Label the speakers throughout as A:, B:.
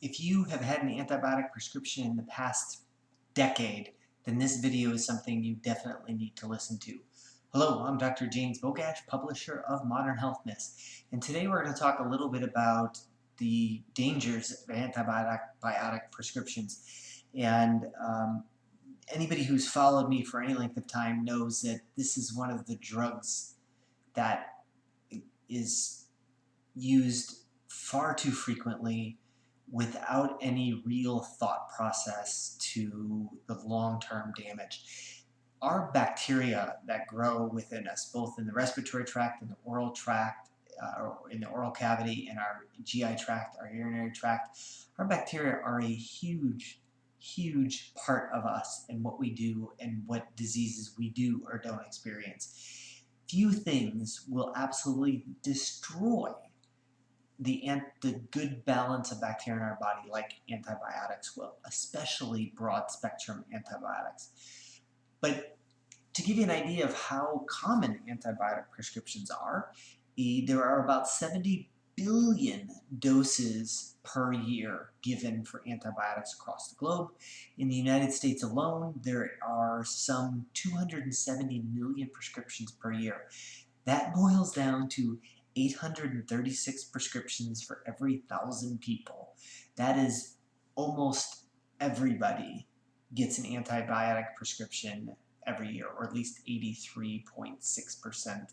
A: If you have had an antibiotic prescription in the past decade, then this video is something you definitely need to listen to. Hello, I'm Dr. James Bogash, publisher of Modern Health Myths, and today we're going to talk a little bit about the dangers of antibiotic prescriptions. And anybody who's followed me for any length of time knows that this is one of the drugs that is used far too frequently without any real thought process to the long-term damage. Our bacteria that grow within us, both in the respiratory tract and the oral tract, or in the oral cavity, and our GI tract, our urinary tract, our bacteria are a huge part of us and what we do and what diseases we do or don't experience. Few things will absolutely destroy the good balance of bacteria in our body like antibiotics will, especially broad-spectrum antibiotics. But to give you an idea of how common antibiotic prescriptions are, there are about 70 billion doses per year given for antibiotics across the globe. In the United States alone, there are some 270 million prescriptions per year. That boils down to 836 prescriptions for every 1,000 people. That is almost everybody gets an antibiotic prescription every year, or at least 83.6%.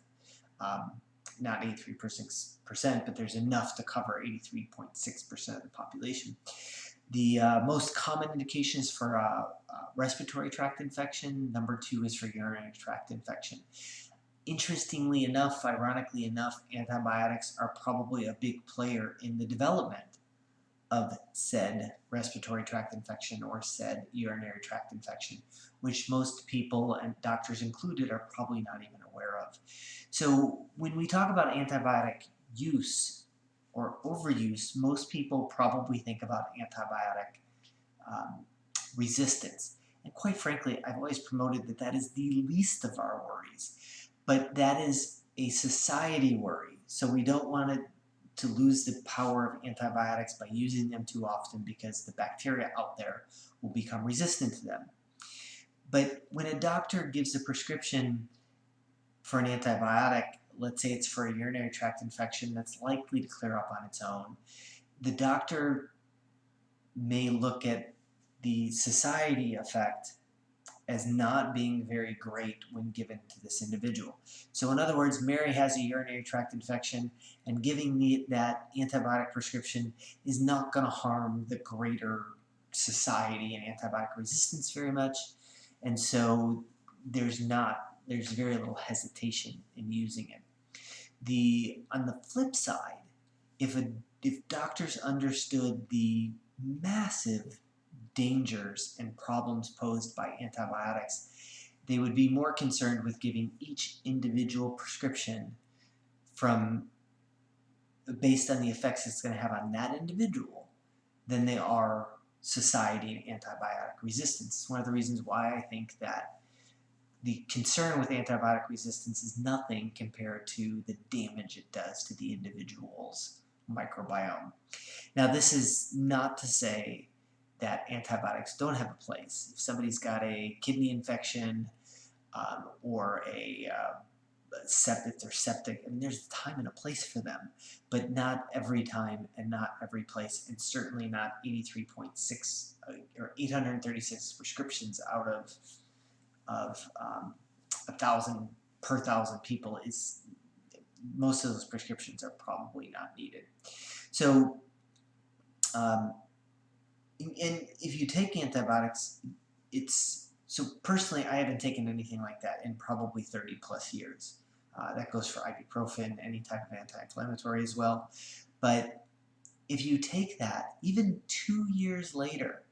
A: Not 83%, but there's enough to cover 83.6% of the population. The most common indications for respiratory tract infection, number 2 is for urinary tract infection. Interestingly enough, ironically enough, antibiotics are probably a big player in the development of said respiratory tract infection or said urinary tract infection, which most people, and doctors included, are probably not even aware of. So when we talk about antibiotic use or overuse, most people probably think about antibiotic resistance. And quite frankly, I've always promoted that that is the least of our worries. But that is a society worry. So we don't want to lose the power of antibiotics by using them too often, because the bacteria out there will become resistant to them. But when a doctor gives a prescription for an antibiotic, let's say it's for a urinary tract infection that's likely to clear up on its own, the doctor may look at the society effect as not being very great when given to this individual. So in other words, Mary has a urinary tract infection, and giving that antibiotic prescription is not going to harm the greater society and antibiotic resistance very much, and so there's very little hesitation in using it. On the flip side, if doctors understood the massive dangers and problems posed by antibiotics, they would be more concerned with giving each individual prescription based on the effects it's going to have on that individual than they are society and antibiotic resistance. It's one of the reasons why I think that the concern with antibiotic resistance is nothing compared to the damage it does to the individual's microbiome. Now, this is not to say that antibiotics don't have a place. If somebody's got a kidney infection or a septic, I mean, there's a time and a place for them, but not every time and not every place, and certainly not 83.6 or 836 prescriptions out of 1,000 per 1,000 people. Most of those prescriptions are probably not needed. So and if you take antibiotics, so personally, I haven't taken anything like that in probably 30 plus years. That goes for ibuprofen, any type of anti-inflammatory as well. But if you take that, even 2 years later,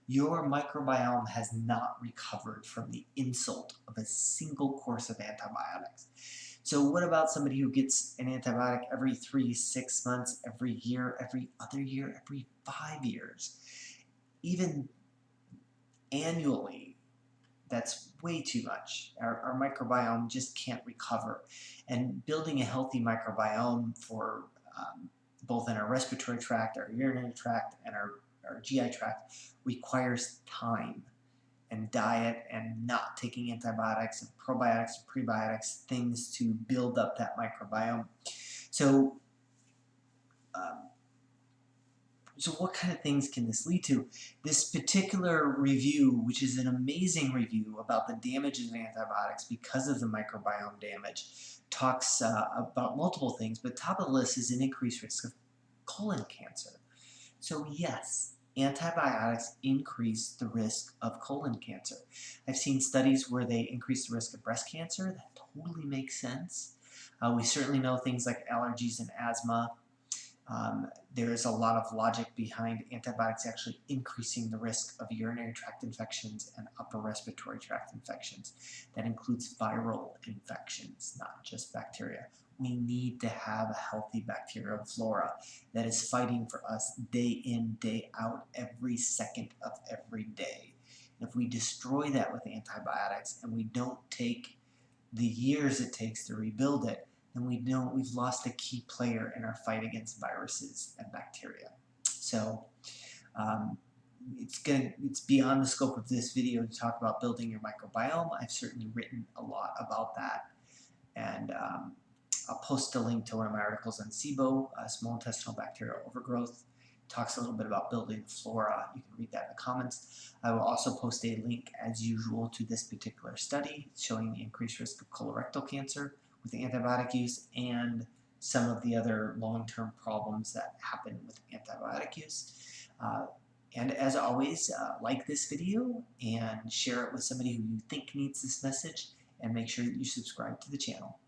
A: your microbiome has not recovered from the insult of a single course of antibiotics. So what about somebody who gets an antibiotic every 3, 6 months, every year, every other year, every 5 years? Even annually, that's way too much. Our microbiome just can't recover. And building a healthy microbiome for both in our respiratory tract, our urinary tract, and our GI tract, requires time and diet and not taking antibiotics and probiotics and prebiotics, things to build up that microbiome. So, um, so what kind of things can this lead to? This particular review, which is an amazing review about the damages of antibiotics because of the microbiome damage, talks about multiple things, but top of the list is an increased risk of colon cancer. So yes, antibiotics increase the risk of colon cancer. I've seen studies where they increase the risk of breast cancer. That totally makes sense. We certainly know things like allergies and asthma. There is a lot of logic behind antibiotics actually increasing the risk of urinary tract infections and upper respiratory tract infections. That includes viral infections, not just bacteria. We need to have a healthy bacterial flora that is fighting for us day in, day out, every second of every day. And if we destroy that with antibiotics and we don't take the years it takes to rebuild it, then we've lost a key player in our fight against viruses and bacteria. So it's beyond the scope of this video to talk about building your microbiome. I've certainly written a lot about that, and I'll post a link to one of my articles on SIBO, small intestinal bacterial overgrowth. Talks a little bit about building the flora. You can read that in the comments. I will also post a link, as usual, to this particular study showing the increased risk of colorectal cancer with antibiotic use and some of the other long-term problems that happen with antibiotic use. And as always, like this video and share it with somebody who you think needs this message, and make sure that you subscribe to the channel.